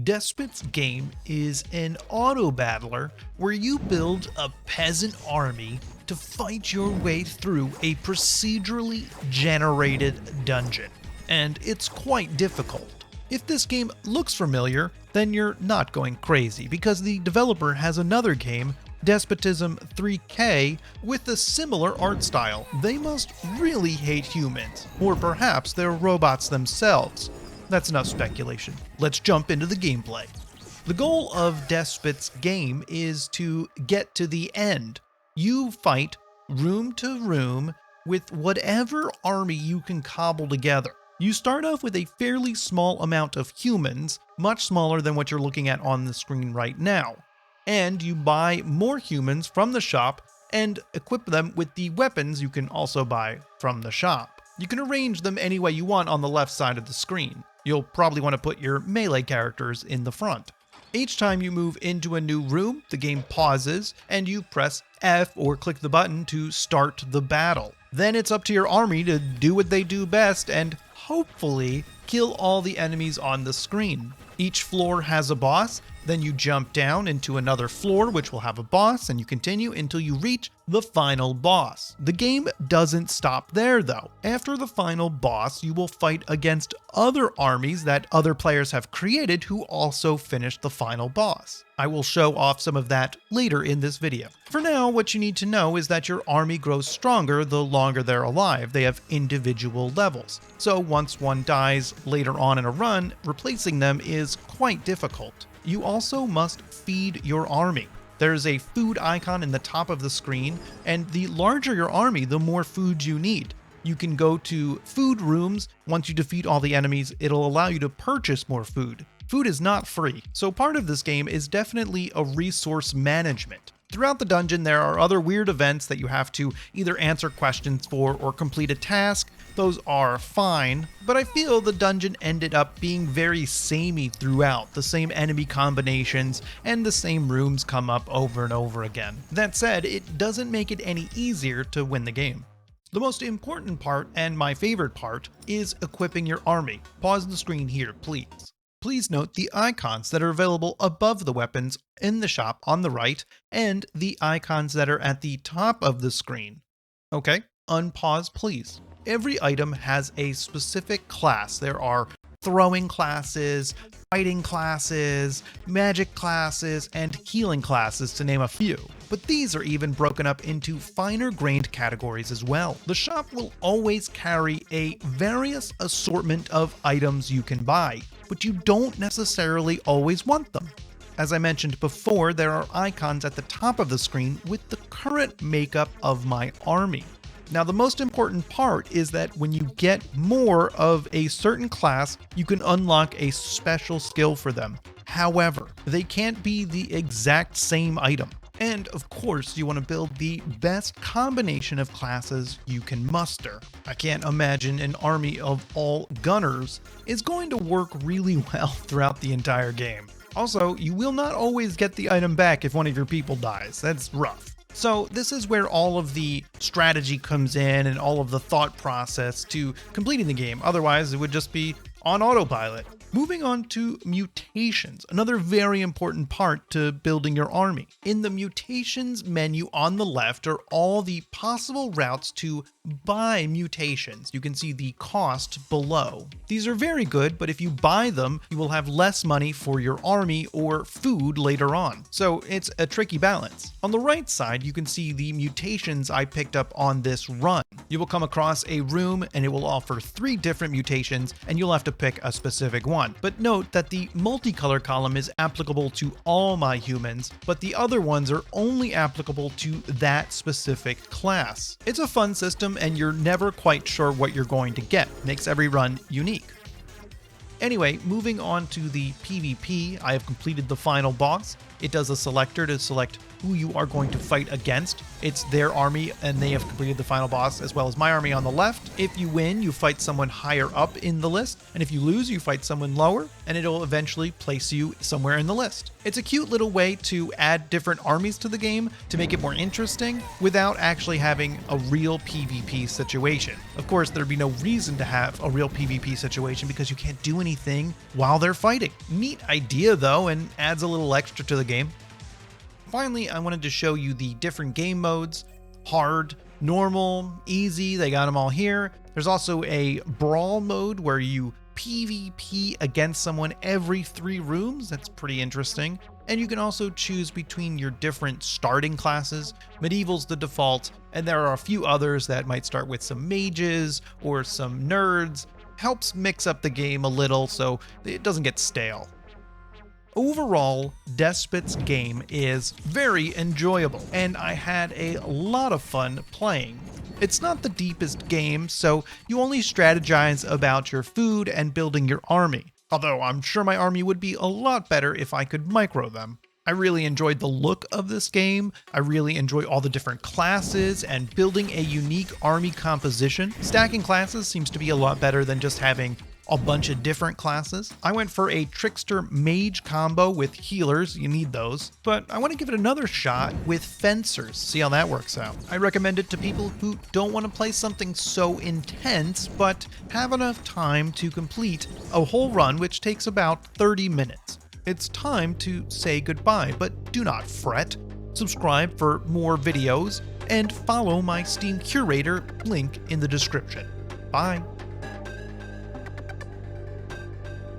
Despot's game is an auto battler where you build a peasant army to fight your way through a procedurally generated dungeon, and it's quite difficult. If this game looks familiar, then you're not going crazy, because the developer has another game, Despotism 3K, with a similar art style. They must really hate humans, or perhaps they're robots themselves. That's enough speculation. Let's jump into the gameplay. The goal of Despot's game is to get to the end. You fight room to room with whatever army you can cobble together. You start off with a fairly small amount of humans, much smaller than what you're looking at on the screen right now. And you buy more humans from the shop and equip them with the weapons you can also buy from the shop. You can arrange them any way you want on the left side of the screen. You'll probably want to put your melee characters in the front. Each time you move into a new room, the game pauses and you press F or click the button to start the battle. Then it's up to your army to do what they do best and hopefully kill all the enemies on the screen. Each floor has a boss, then you jump down into another floor which will have a boss, and you continue until you reach the final boss. The game doesn't stop there though. After the final boss, you will fight against other armies that other players have created who also finished the final boss. I will show off some of that later in this video. For now, what you need to know is that your army grows stronger the longer they're alive. They have individual levels. So once one dies later on in a run, replacing them is quite difficult. You also must feed your army. There's a food icon in the top of the screen, and the larger your army, the more food you need. You can go to food rooms. Once you defeat all the enemies, it'll allow you to purchase more food. Food is not free, so part of this game is definitely a resource management. Throughout the dungeon, there are other weird events that you have to either answer questions for or complete a task. Those are fine, but I feel the dungeon ended up being very samey throughout. The same enemy combinations and the same rooms come up over and over again. That said, it doesn't make it any easier to win the game. The most important part, and my favorite part, is equipping your army. Pause the screen here, please. Please note the icons that are available above the weapons in the shop on the right, and the icons that are at the top of the screen. Okay, unpause please. Every item has a specific class. There are throwing classes, fighting classes, magic classes, and healing classes, to name a few. But these are even broken up into finer grained categories as well. The shop will always carry a various assortment of items you can buy, but you don't necessarily always want them. As I mentioned before, there are icons at the top of the screen with the current makeup of my army. Now, the most important part is that when you get more of a certain class, you can unlock a special skill for them. However, they can't be the exact same item. And of course, you want to build the best combination of classes you can muster. I can't imagine an army of all gunners is going to work really well throughout the entire game. Also, you will not always get the item back if one of your people dies. That's rough. So this is where all of the strategy comes in and all of the thought process to completing the game. Otherwise, it would just be on autopilot. Moving on to mutations, another very important part to building your army. In the mutations menu on the left are all the possible routes to buy mutations. You can see the cost below. These are very good, but if you buy them, you will have less money for your army or food later on. So it's a tricky balance. On the right side, you can see the mutations I picked up on this run. You will come across a room and it will offer 3 different mutations, and you'll have to pick a specific one. But note that the multicolor column is applicable to all my humans, but the other ones are only applicable to that specific class. It's a fun system and you're never quite sure what you're going to get. Makes every run unique. Anyway, moving on to the PvP, I have completed the final boss. It does a selector to select who you are going to fight against. it's their army and they have completed the final boss, as well as my army on the left. If you win, you fight someone higher up in the list, and if you lose, you fight someone lower, and it'll eventually place you somewhere in the list. It's a cute little way to add different armies to the game to make it more interesting without actually having a real PvP situation. Of course, there'd be no reason to have a real PvP situation because you can't do anything while they're fighting. Neat idea though, and adds a little extra to the game. Finally, I wanted to show you the different game modes: hard, normal, easy, they got them all here. There's also a brawl mode where you PvP against someone every 3 rooms. That's pretty interesting. And you can also choose between your different starting classes. Medieval's the default, and there are a few others that might start with some mages or some nerds. Helps mix up the game a little so it doesn't get stale. Overall, Despot's game is very enjoyable, and I had a lot of fun playing. It's not the deepest game, so you only strategize about your food and building your army, although I'm sure my army would be a lot better if I could micro them. I really enjoyed the look of this game. I really enjoy all the different classes and building a unique army composition. Stacking classes seems to be a lot better than just having a bunch of different classes. I went for a trickster mage combo with healers, you need those, but I want to give it another shot with fencers, see how that works out. I recommend it to people who don't want to play something so intense, but have enough time to complete a whole run, which takes about 30 minutes. It's time to say goodbye, but do not fret. Subscribe for more videos, and follow my Steam Curator link in the description. Bye.